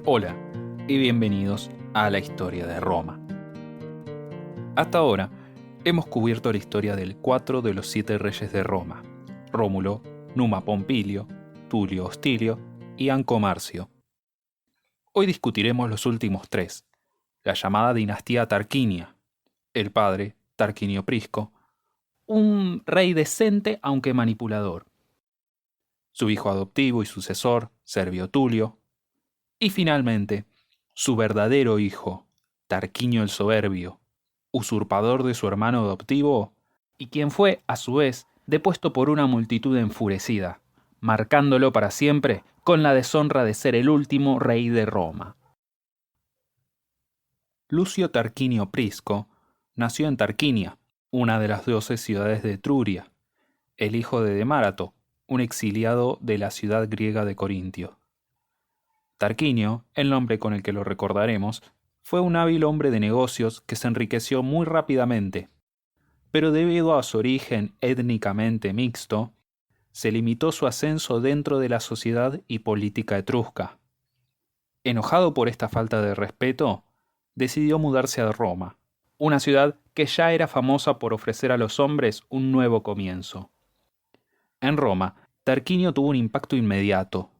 Hola y bienvenidos a la historia de Roma. Hasta ahora hemos cubierto la historia del 4 de los 7 reyes de Roma: Rómulo, Numa Pompilio, Tulio Hostilio y Anco Marcio. Hoy discutiremos los últimos 3, la llamada dinastía Tarquinia, el padre, Tarquinio Prisco, un rey decente aunque manipulador, su hijo adoptivo y sucesor, Servio Tulio, y finalmente, su verdadero hijo, Tarquinio el Soberbio, usurpador de su hermano adoptivo, y quien fue, a su vez, depuesto por una multitud enfurecida, marcándolo para siempre con la deshonra de ser el último rey de Roma. Lucio Tarquinio Prisco nació en Tarquinia, una de las 12 ciudades de Etruria, el hijo de Demárato, un exiliado de la ciudad griega de Corintio. Tarquinio, el nombre con el que lo recordaremos, fue un hábil hombre de negocios que se enriqueció muy rápidamente, pero debido a su origen étnicamente mixto, se limitó su ascenso dentro de la sociedad y política etrusca. Enojado por esta falta de respeto, decidió mudarse a Roma, una ciudad que ya era famosa por ofrecer a los hombres un nuevo comienzo. En Roma, Tarquinio tuvo un impacto inmediato.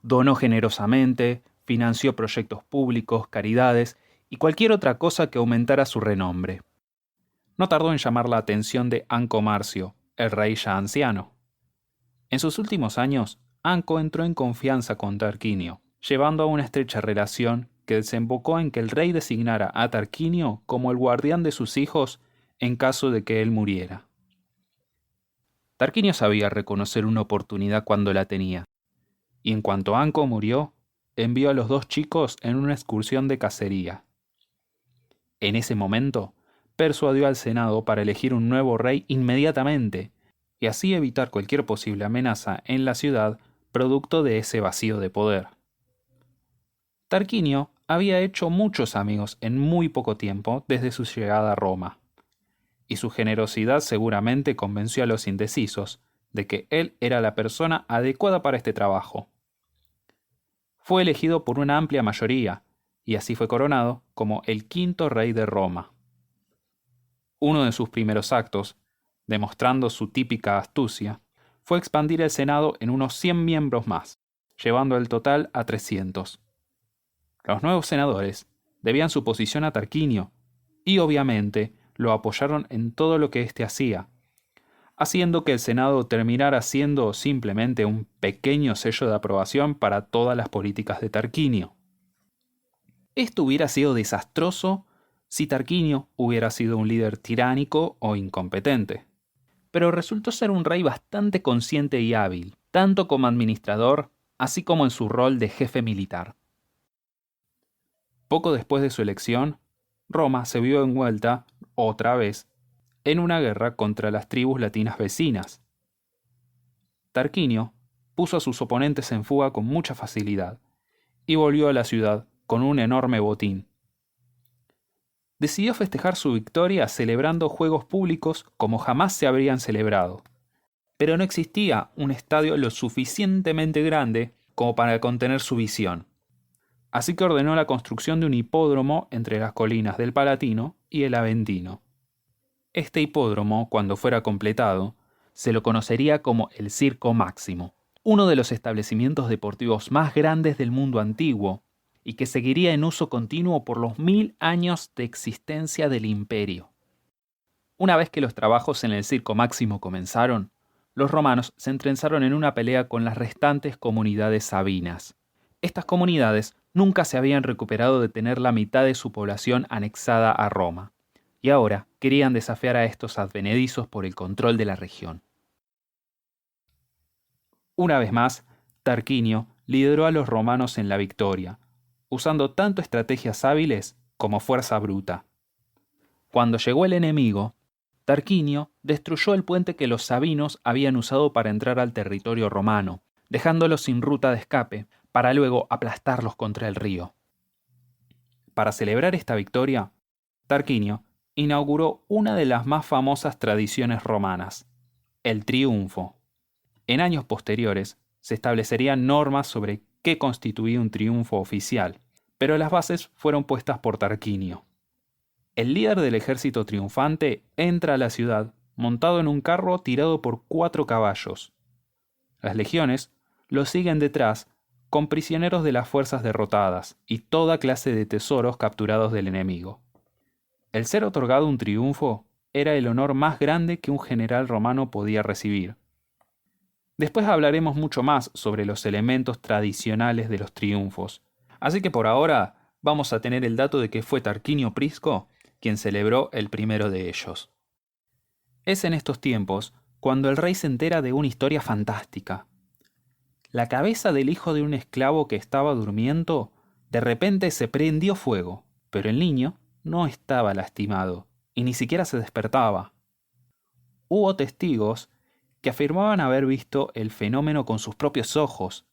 Donó generosamente, financió proyectos públicos, caridades y cualquier otra cosa que aumentara su renombre. No tardó en llamar la atención de Anco Marcio, el rey ya anciano. En sus últimos años, Anco entró en confianza con Tarquinio, llevando a una estrecha relación que desembocó en que el rey designara a Tarquinio como el guardián de sus hijos en caso de que él muriera. Tarquinio sabía reconocer una oportunidad cuando la tenía, y en cuanto Anco murió, envió a los 2 chicos en una excursión de cacería. En ese momento, persuadió al Senado para elegir un nuevo rey inmediatamente, y así evitar cualquier posible amenaza en la ciudad producto de ese vacío de poder. Tarquinio había hecho muchos amigos en muy poco tiempo desde su llegada a Roma, y su generosidad seguramente convenció a los indecisos de que él era la persona adecuada para este trabajo. Fue elegido por una amplia mayoría, y así fue coronado como el 5º rey de Roma. Uno de sus primeros actos, demostrando su típica astucia, fue expandir el Senado en unos 100 miembros más, llevando el total a 300. Los nuevos senadores debían su posición a Tarquinio, y obviamente lo apoyaron en todo lo que éste hacía, haciendo que el Senado terminara siendo simplemente un pequeño sello de aprobación para todas las políticas de Tarquinio. Esto hubiera sido desastroso si Tarquinio hubiera sido un líder tiránico o incompetente. Pero resultó ser un rey bastante consciente y hábil, tanto como administrador, así como en su rol de jefe militar. Poco después de su elección, Roma se vio envuelta, otra vez, en una guerra contra las tribus latinas vecinas. Tarquinio puso a sus oponentes en fuga con mucha facilidad y volvió a la ciudad con un enorme botín. Decidió festejar su victoria celebrando juegos públicos como jamás se habrían celebrado, pero no existía un estadio lo suficientemente grande como para contener su visión. Así que ordenó la construcción de un hipódromo entre las colinas del Palatino y el Aventino. Este hipódromo, cuando fuera completado, se lo conocería como el Circo Máximo, uno de los establecimientos deportivos más grandes del mundo antiguo, y que seguiría en uso continuo por los 1000 años de existencia del imperio. Una vez que los trabajos en el Circo Máximo comenzaron, los romanos se entrenzaron en una pelea con las restantes comunidades sabinas. Estas comunidades nunca se habían recuperado de tener la mitad de su población anexada a Roma, y ahora querían desafiar a estos advenedizos por el control de la región. Una vez más, Tarquinio lideró a los romanos en la victoria, usando tanto estrategias hábiles como fuerza bruta. Cuando llegó el enemigo, Tarquinio destruyó el puente que los sabinos habían usado para entrar al territorio romano, dejándolos sin ruta de escape, para luego aplastarlos contra el río. Para celebrar esta victoria, Tarquinio inauguró una de las más famosas tradiciones romanas, el triunfo. En años posteriores, se establecerían normas sobre que constituía un triunfo oficial, pero las bases fueron puestas por Tarquinio. El líder del ejército triunfante entra a la ciudad montado en un carro tirado por 4 caballos. Las legiones lo siguen detrás con prisioneros de las fuerzas derrotadas y toda clase de tesoros capturados del enemigo. El ser otorgado un triunfo era el honor más grande que un general romano podía recibir. Después hablaremos mucho más sobre los elementos tradicionales de los triunfos, así que por ahora vamos a tener el dato de que fue Tarquinio Prisco quien celebró el primero de ellos. Es en estos tiempos cuando el rey se entera de una historia fantástica. La cabeza del hijo de un esclavo que estaba durmiendo de repente se prendió fuego, pero el niño no estaba lastimado y ni siquiera se despertaba. Hubo testigos que afirmaban haber visto el fenómeno con sus propios ojos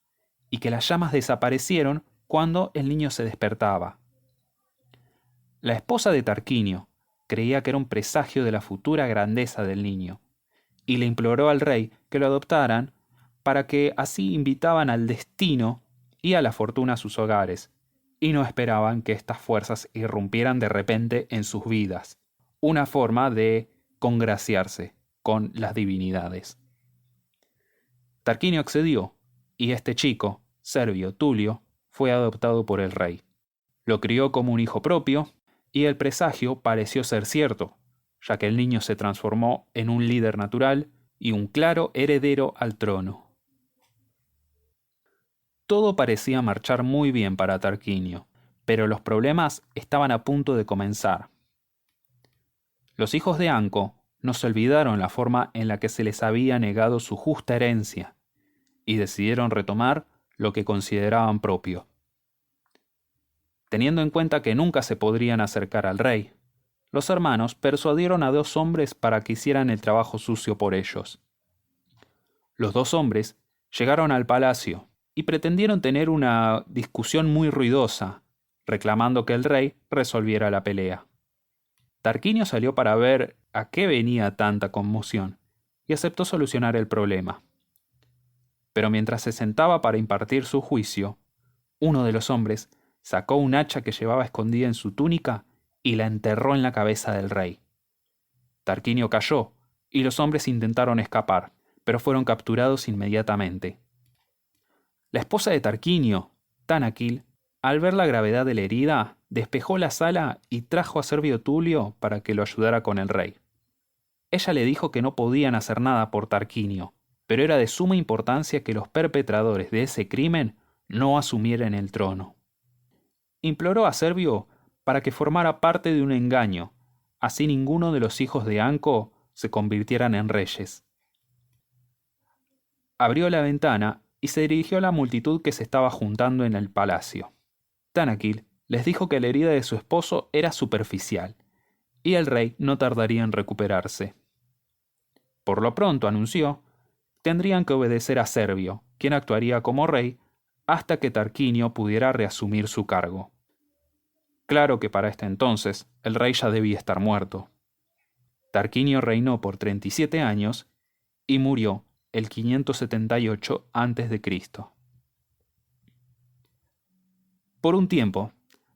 y que las llamas desaparecieron cuando el niño se despertaba. La esposa de Tarquinio creía que era un presagio de la futura grandeza del niño y le imploró al rey que lo adoptaran para que así invitaban al destino y a la fortuna a sus hogares, y no esperaban que estas fuerzas irrumpieran de repente en sus vidas, una forma de congraciarse con las divinidades. Tarquinio accedió, y este chico, Servio Tulio, fue adoptado por el rey. Lo crió como un hijo propio, y el presagio pareció ser cierto, ya que el niño se transformó en un líder natural y un claro heredero al trono. Todo parecía marchar muy bien para Tarquinio, pero los problemas estaban a punto de comenzar. Los hijos de Anco no se olvidaron la forma en la que se les había negado su justa herencia, y decidieron retomar lo que consideraban propio. Teniendo en cuenta que nunca se podrían acercar al rey, los hermanos persuadieron a 2 hombres para que hicieran el trabajo sucio por ellos. Los 2 hombres llegaron al palacio y pretendieron tener una discusión muy ruidosa, reclamando que el rey resolviera la pelea. Tarquinio salió para ver a qué venía tanta conmoción y aceptó solucionar el problema. Pero mientras se sentaba para impartir su juicio, uno de los hombres sacó un hacha que llevaba escondida en su túnica y la enterró en la cabeza del rey. Tarquinio cayó y los hombres intentaron escapar, pero fueron capturados inmediatamente. La esposa de Tarquinio, Tanaquil, al ver la gravedad de la herida, despejó la sala y trajo a Servio Tulio para que lo ayudara con el rey. Ella le dijo que no podían hacer nada por Tarquinio, pero era de suma importancia que los perpetradores de ese crimen no asumieran el trono. Imploró a Servio para que formara parte de un engaño, así ninguno de los hijos de Anco se convirtieran en reyes. Abrió la ventana y se dirigió a la multitud que se estaba juntando en el palacio. Tanaquil les dijo que la herida de su esposo era superficial, y el rey no tardaría en recuperarse. Por lo pronto, anunció, tendrían que obedecer a Servio, quien actuaría como rey hasta que Tarquinio pudiera reasumir su cargo. Claro que para este entonces el rey ya debía estar muerto. Tarquinio reinó por 37 años y murió el 578 a.C. Por un tiempo,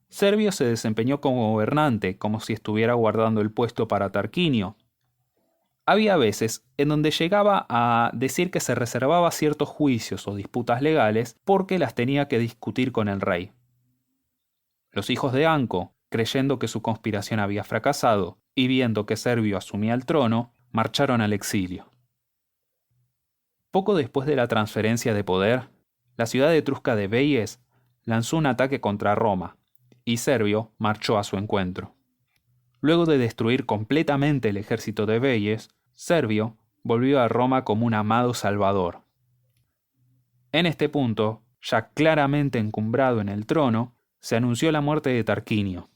Servio se desempeñó como gobernante, como si estuviera guardando el puesto para Tarquinio. Había veces en donde llegaba a decir que se reservaba ciertos juicios o disputas legales porque las tenía que discutir con el rey. Los hijos de Anco, creyendo que su conspiración había fracasado y viendo que Servio asumía el trono, marcharon al exilio. Poco después de la transferencia de poder, la ciudad etrusca de Veies lanzó un ataque contra Roma, y Servio marchó a su encuentro. Luego de destruir completamente el ejército de Veies, Servio volvió a Roma como un amado salvador. En este punto, ya claramente encumbrado en el trono, se anunció la muerte de Tarquinio.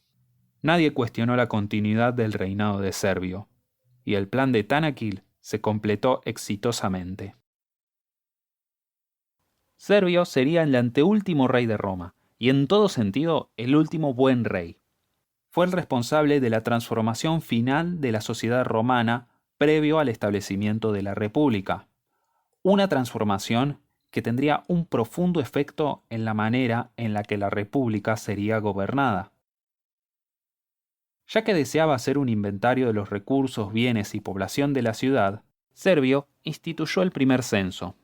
Nadie cuestionó la continuidad del reinado de Servio, y el plan de Tanaquil se completó exitosamente. Servio sería el anteúltimo rey de Roma, y en todo sentido el último buen rey. Fue el responsable de la transformación final de la sociedad romana previo al establecimiento de la República. Una transformación que tendría un profundo efecto en la manera en la que la república sería gobernada. Ya que deseaba hacer un inventario de los recursos, bienes y población de la ciudad, Servio instituyó el primer censo.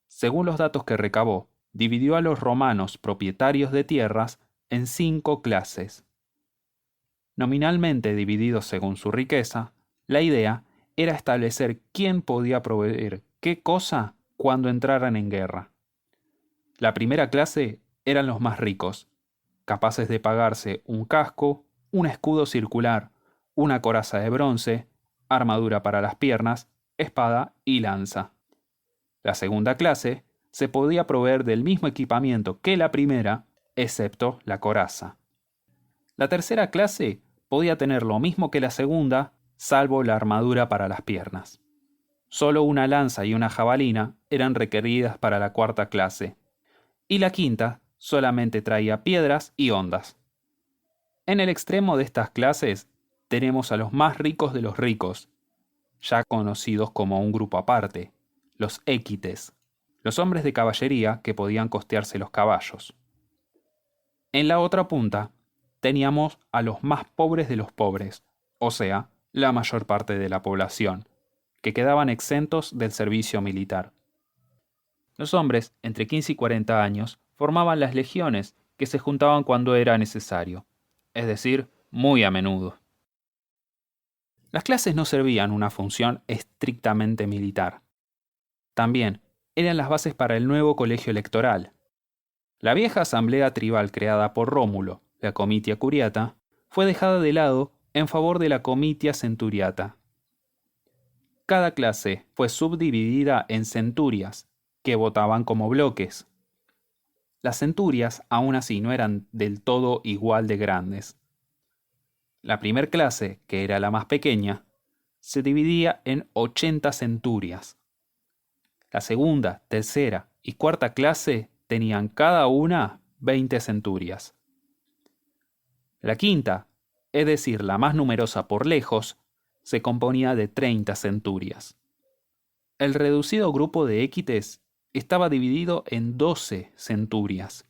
Según los datos que recabó, dividió a los romanos propietarios de tierras en 5 clases. Nominalmente divididos según su riqueza, la idea era establecer quién podía proveer qué cosa cuando entraran en guerra. La primera clase eran los más ricos, capaces de pagarse un casco, un escudo circular, una coraza de bronce, armadura para las piernas, espada y lanza. La segunda clase se podía proveer del mismo equipamiento que la primera, excepto la coraza. La tercera clase podía tener lo mismo que la segunda, salvo la armadura para las piernas. Solo una lanza y una jabalina eran requeridas para la cuarta clase, y la quinta solamente traía piedras y hondas. En el extremo de estas clases tenemos a los más ricos de los ricos, ya conocidos como un grupo aparte, los équites, los hombres de caballería que podían costearse los caballos. En la otra punta teníamos a los más pobres de los pobres, o sea, la mayor parte de la población, que quedaban exentos del servicio militar. Los hombres, entre 15 y 40 años, formaban las legiones que se juntaban cuando era necesario, es decir, muy a menudo. Las clases no servían una función estrictamente militar. También eran las bases para el nuevo colegio electoral. La vieja asamblea tribal creada por Rómulo, la Comitia Curiata, fue dejada de lado en favor de la Comitia Centuriata. Cada clase fue subdividida en centurias, que votaban como bloques. Las centurias aún así no eran del todo igual de grandes. La primer clase, que era la más pequeña, se dividía en 80 centurias. La segunda, tercera y cuarta clase tenían cada una 20 centurias. La quinta, es decir, la más numerosa por lejos, se componía de 30 centurias. El reducido grupo de équites estaba dividido en 12 centurias,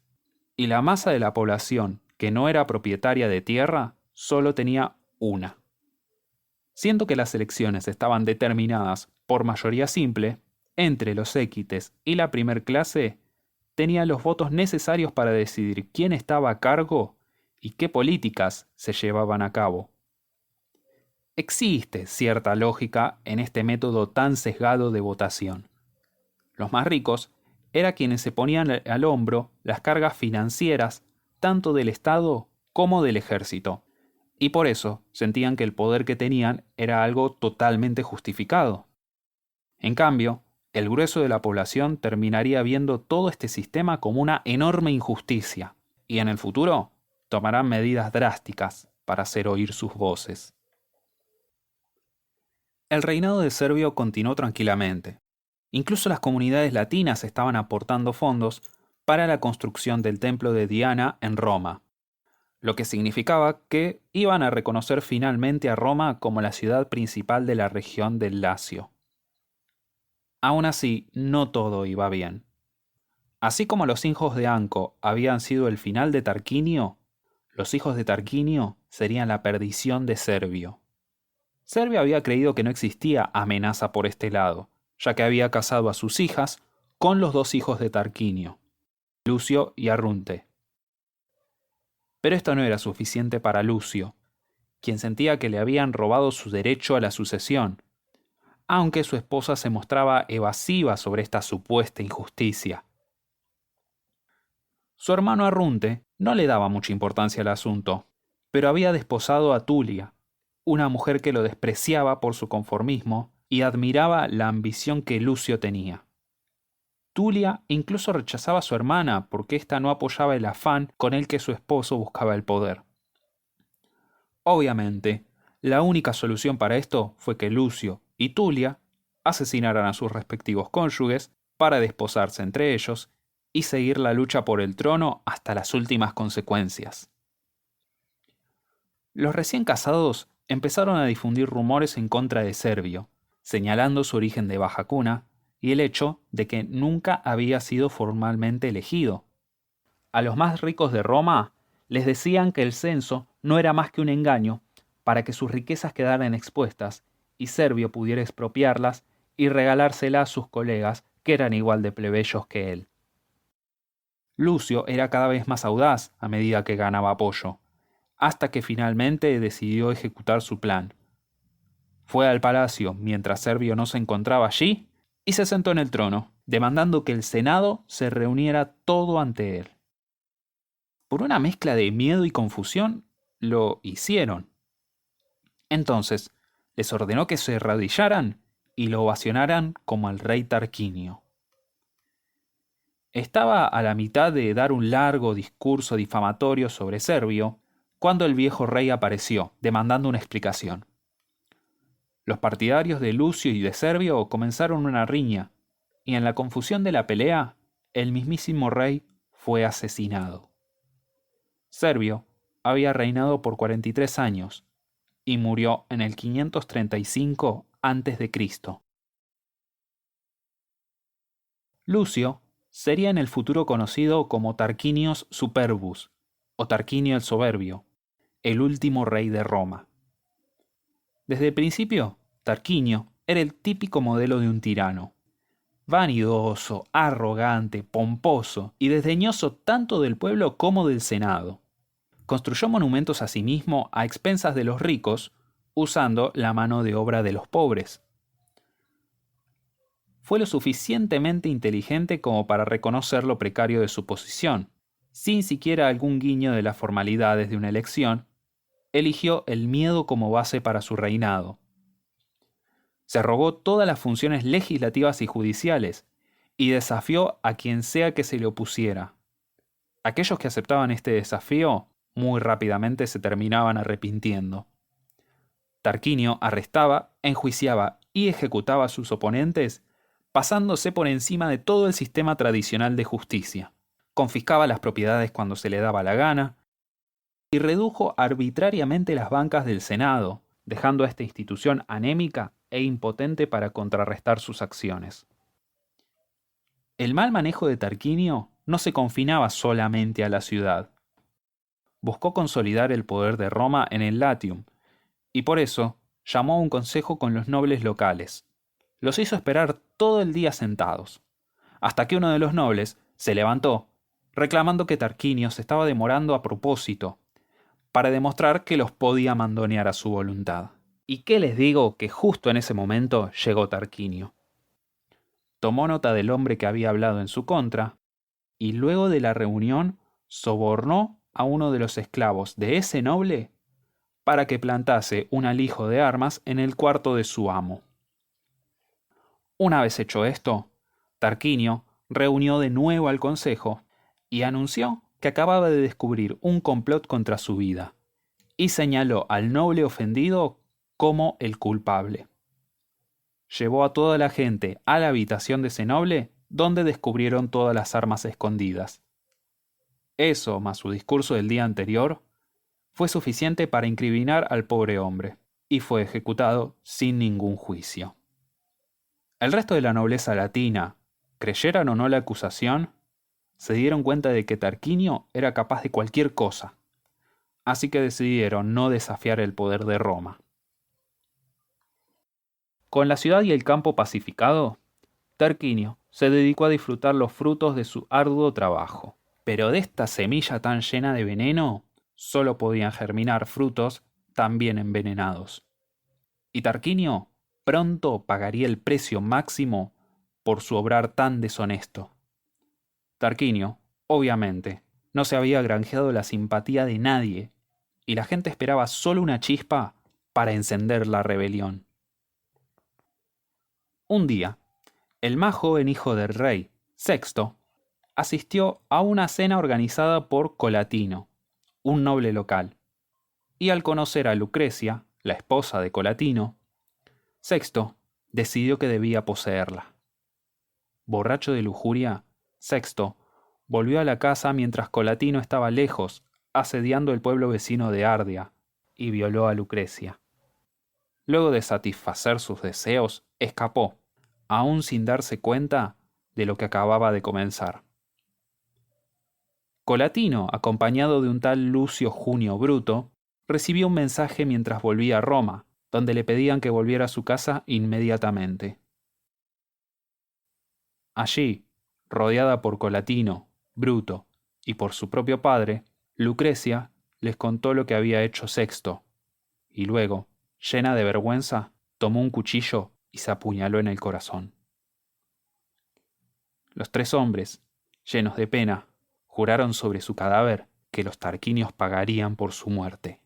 y la masa de la población que no era propietaria de tierra solo tenía una. Siendo que las elecciones estaban determinadas por mayoría simple, entre los équites y la primer clase tenían los votos necesarios para decidir quién estaba a cargo y qué políticas se llevaban a cabo. Existe cierta lógica en este método tan sesgado de votación. Los más ricos eran quienes se ponían al hombro las cargas financieras tanto del Estado como del ejército, y por eso sentían que el poder que tenían era algo totalmente justificado. En cambio, el grueso de la población terminaría viendo todo este sistema como una enorme injusticia, y en el futuro tomarán medidas drásticas para hacer oír sus voces. El reinado de Servio continuó tranquilamente. Incluso las comunidades latinas estaban aportando fondos para la construcción del templo de Diana en Roma, lo que significaba que iban a reconocer finalmente a Roma como la ciudad principal de la región del Lacio. Aún así, no todo iba bien. Así como los hijos de Anco habían sido el final de Tarquinio, los hijos de Tarquinio serían la perdición de Servio. Servio había creído que no existía amenaza por este lado, ya que había casado a sus hijas con los 2 hijos de Tarquinio, Lucio y Arrunte. Pero esto no era suficiente para Lucio, quien sentía que le habían robado su derecho a la sucesión, aunque su esposa se mostraba evasiva sobre esta supuesta injusticia. Su hermano Arrunte no le daba mucha importancia al asunto, pero había desposado a Tulia, una mujer que lo despreciaba por su conformismo y admiraba la ambición que Lucio tenía. Tulia incluso rechazaba a su hermana porque ésta no apoyaba el afán con el que su esposo buscaba el poder. Obviamente, la única solución para esto fue que Lucio y Tulia asesinaran a sus respectivos cónyuges para desposarse entre ellos y seguir la lucha por el trono hasta las últimas consecuencias. Los recién casados empezaron a difundir rumores en contra de Servio, señalando su origen de baja cuna y el hecho de que nunca había sido formalmente elegido. A los más ricos de Roma les decían que el censo no era más que un engaño para que sus riquezas quedaran expuestas y Servio pudiera expropiarlas y regalárselas a sus colegas que eran igual de plebeyos que él. Lucio era cada vez más audaz a medida que ganaba apoyo, hasta que finalmente decidió ejecutar su plan. Fue al palacio mientras Servio no se encontraba allí y se sentó en el trono, demandando que el Senado se reuniera todo ante él. Por una mezcla de miedo y confusión, lo hicieron. Entonces, les ordenó que se arrodillaran y lo ovacionaran como al rey Tarquinio. Estaba a la mitad de dar un largo discurso difamatorio sobre Servio cuando el viejo rey apareció, demandando una explicación. Los partidarios de Lucio y de Servio comenzaron una riña, y en la confusión de la pelea, el mismísimo rey fue asesinado. Servio había reinado por 43 años y murió en el 535 a.C. Lucio sería en el futuro conocido como Tarquinius Superbus o Tarquinio el Soberbio, el último rey de Roma. Desde el principio, Tarquinio era el típico modelo de un tirano. Vanidoso, arrogante, pomposo y desdeñoso tanto del pueblo como del Senado. Construyó monumentos a sí mismo a expensas de los ricos, usando la mano de obra de los pobres. Fue lo suficientemente inteligente como para reconocer lo precario de su posición. Sin siquiera algún guiño de las formalidades de una elección, eligió el miedo como base para su reinado. Se arrogó todas las funciones legislativas y judiciales y desafió a quien sea que se le opusiera. Aquellos que aceptaban este desafío muy rápidamente se terminaban arrepintiendo. Tarquinio arrestaba, enjuiciaba y ejecutaba a sus oponentes, pasándose por encima de todo el sistema tradicional de justicia. Confiscaba las propiedades cuando se le daba la gana y redujo arbitrariamente las bancas del Senado, dejando a esta institución anémica e impotente para contrarrestar sus acciones. El mal manejo de Tarquinio no se confinaba solamente a la ciudad. Buscó consolidar el poder de Roma en el Latium, y por eso llamó a un consejo con los nobles locales. Los hizo esperar todo el día sentados, hasta que uno de los nobles se levantó, reclamando que Tarquinio se estaba demorando a propósito, para demostrar que los podía mandonear a su voluntad. ¿Y qué les digo que justo en ese momento llegó Tarquinio? Tomó nota del hombre que había hablado en su contra, y luego de la reunión sobornó a uno de los esclavos de ese noble para que plantase un alijo de armas en el cuarto de su amo. Una vez hecho esto, Tarquinio reunió de nuevo al consejo y anunció que acababa de descubrir un complot contra su vida, y señaló al noble ofendido como el culpable. Llevó a toda la gente a la habitación de ese noble, donde descubrieron todas las armas escondidas. Eso, más su discurso del día anterior, fue suficiente para incriminar al pobre hombre, y fue ejecutado sin ningún juicio. El resto de la nobleza latina, creyeran o no la acusación, se dieron cuenta de que Tarquinio era capaz de cualquier cosa, así que decidieron no desafiar el poder de Roma. Con la ciudad y el campo pacificado, Tarquinio se dedicó a disfrutar los frutos de su arduo trabajo. Pero de esta semilla tan llena de veneno, solo podían germinar frutos también envenenados. Y Tarquinio pronto pagaría el precio máximo por su obrar tan deshonesto. Tarquinio, obviamente, no se había granjeado la simpatía de nadie, y la gente esperaba solo una chispa para encender la rebelión. Un día, el más joven hijo del rey, Sexto, asistió a una cena organizada por Colatino, un noble local, y al conocer a Lucrecia, la esposa de Colatino, Sexto decidió que debía poseerla. Borracho de lujuria, Sexto volvió a la casa mientras Colatino estaba lejos, asediando el pueblo vecino de Ardea, y violó a Lucrecia. Luego de satisfacer sus deseos, escapó, aún sin darse cuenta de lo que acababa de comenzar. Colatino, acompañado de un tal Lucio Junio Bruto, recibió un mensaje mientras volvía a Roma, donde le pedían que volviera a su casa inmediatamente. Allí, rodeada por Colatino, Bruto y por su propio padre, Lucrecia les contó lo que había hecho Sexto, y luego, llena de vergüenza, tomó un cuchillo y se apuñaló en el corazón. Los tres hombres, llenos de pena, juraron sobre su cadáver que los tarquinios pagarían por su muerte.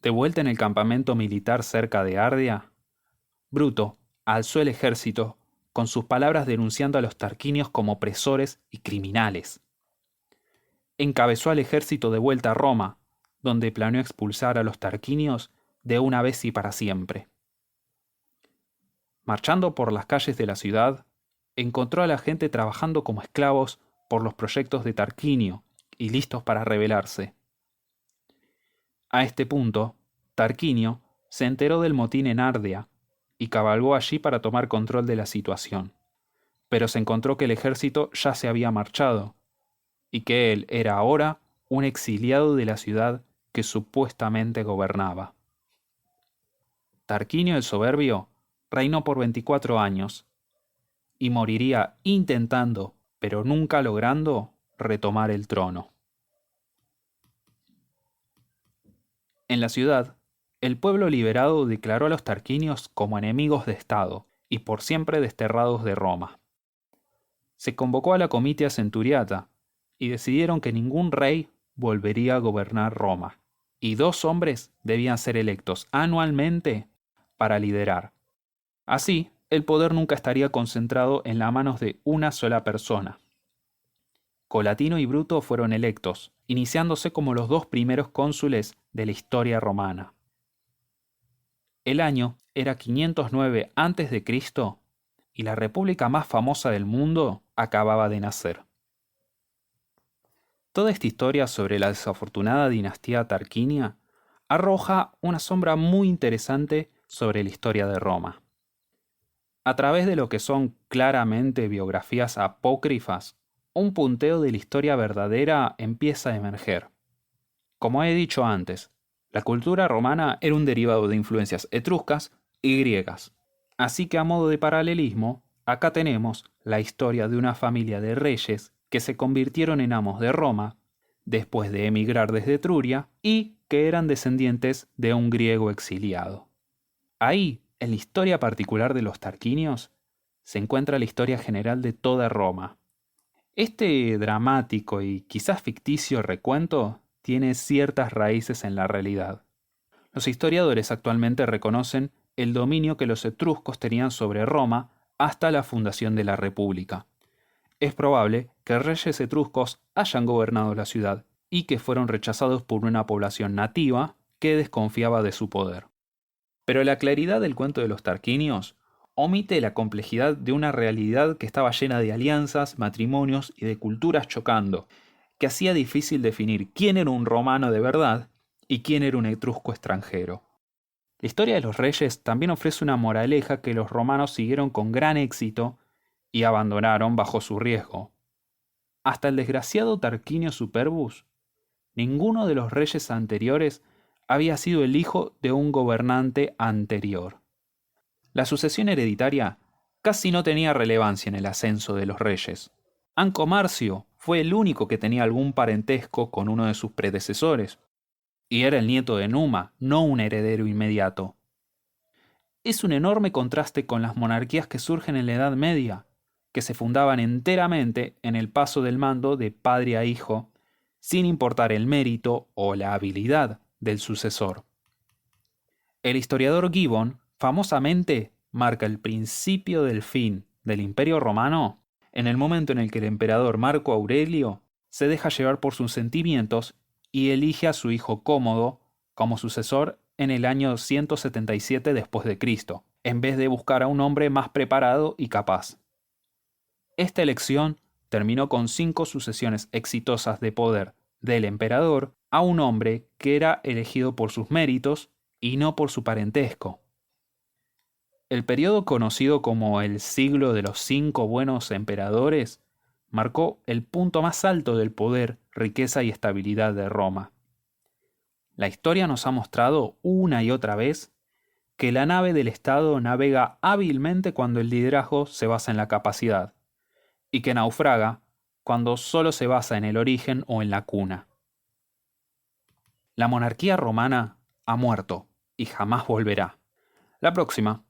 De vuelta en el campamento militar cerca de Ardea, Bruto alzó el ejército con sus palabras denunciando a los tarquinios como opresores y criminales. Encabezó al ejército de vuelta a Roma, donde planeó expulsar a los tarquinios de una vez y para siempre. Marchando por las calles de la ciudad, encontró a la gente trabajando como esclavos por los proyectos de Tarquinio y listos para rebelarse. A este punto, Tarquinio se enteró del motín en Ardea y cabalgó allí para tomar control de la situación, pero se encontró que el ejército ya se había marchado y que él era ahora un exiliado de la ciudad que supuestamente gobernaba. Tarquinio el Soberbio reinó por 24 años y moriría intentando, pero nunca logrando, retomar el trono. En la ciudad, el pueblo liberado declaró a los tarquinios como enemigos de Estado y por siempre desterrados de Roma. Se convocó a la Comitia Centuriata y decidieron que ningún rey volvería a gobernar Roma, y 2 hombres debían ser electos anualmente para liderar. Así, el poder nunca estaría concentrado en las manos de una sola persona. Colatino y Bruto fueron electos, iniciándose como los 2 primeros cónsules de la historia romana. El año era 509 a.C. y la república más famosa del mundo acababa de nacer. Toda esta historia sobre la desafortunada dinastía tarquinia arroja una sombra muy interesante sobre la historia de Roma. A través de lo que son claramente biografías apócrifas, un punteo de la historia verdadera empieza a emerger. Como he dicho antes, la cultura romana era un derivado de influencias etruscas y griegas. Así que a modo de paralelismo, acá tenemos la historia de una familia de reyes que se convirtieron en amos de Roma después de emigrar desde Etruria y que eran descendientes de un griego exiliado. Ahí, en la historia particular de los tarquinios, se encuentra la historia general de toda Roma. Este dramático y quizás ficticio recuento tiene ciertas raíces en la realidad. Los historiadores actualmente reconocen el dominio que los etruscos tenían sobre Roma hasta la fundación de la República. Es probable que reyes etruscos hayan gobernado la ciudad y que fueron rechazados por una población nativa que desconfiaba de su poder. Pero la claridad del cuento de los tarquinios omite la complejidad de una realidad que estaba llena de alianzas, matrimonios y de culturas chocando, que hacía difícil definir quién era un romano de verdad y quién era un etrusco extranjero. La historia de los reyes también ofrece una moraleja que los romanos siguieron con gran éxito y abandonaron bajo su riesgo. Hasta el desgraciado Tarquinio Superbus, ninguno de los reyes anteriores había sido el hijo de un gobernante anterior. La sucesión hereditaria casi no tenía relevancia en el ascenso de los reyes. Anco Marcio fue el único que tenía algún parentesco con uno de sus predecesores, y era el nieto de Numa, no un heredero inmediato. Es un enorme contraste con las monarquías que surgen en la Edad Media, que se fundaban enteramente en el paso del mando de padre a hijo, sin importar el mérito o la habilidad del sucesor. El historiador Gibbon famosamente marca el principio del fin del Imperio Romano en el momento en el que el emperador Marco Aurelio se deja llevar por sus sentimientos y elige a su hijo Cómodo como sucesor en el año 177 después de Cristo, en vez de buscar a un hombre más preparado y capaz. Esta elección terminó con 5 sucesiones exitosas de poder del emperador a un hombre que era elegido por sus méritos y no por su parentesco. El periodo conocido como el siglo de los 5 buenos emperadores marcó el punto más alto del poder, riqueza y estabilidad de Roma. La historia nos ha mostrado una y otra vez que la nave del Estado navega hábilmente cuando el liderazgo se basa en la capacidad, y que naufraga cuando solo se basa en el origen o en la cuna. La monarquía romana ha muerto y jamás volverá. La próxima,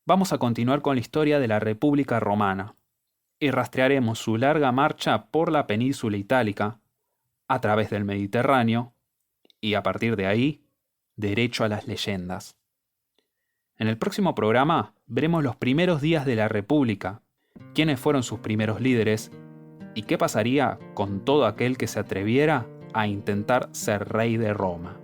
vamos a continuar con la historia de la República Romana y rastrearemos su larga marcha por la península itálica, a través del Mediterráneo, y a partir de ahí, derecho a las leyendas. En el próximo programa veremos los primeros días de la República, quiénes fueron sus primeros líderes y qué pasaría con todo aquel que se atreviera a intentar ser rey de Roma.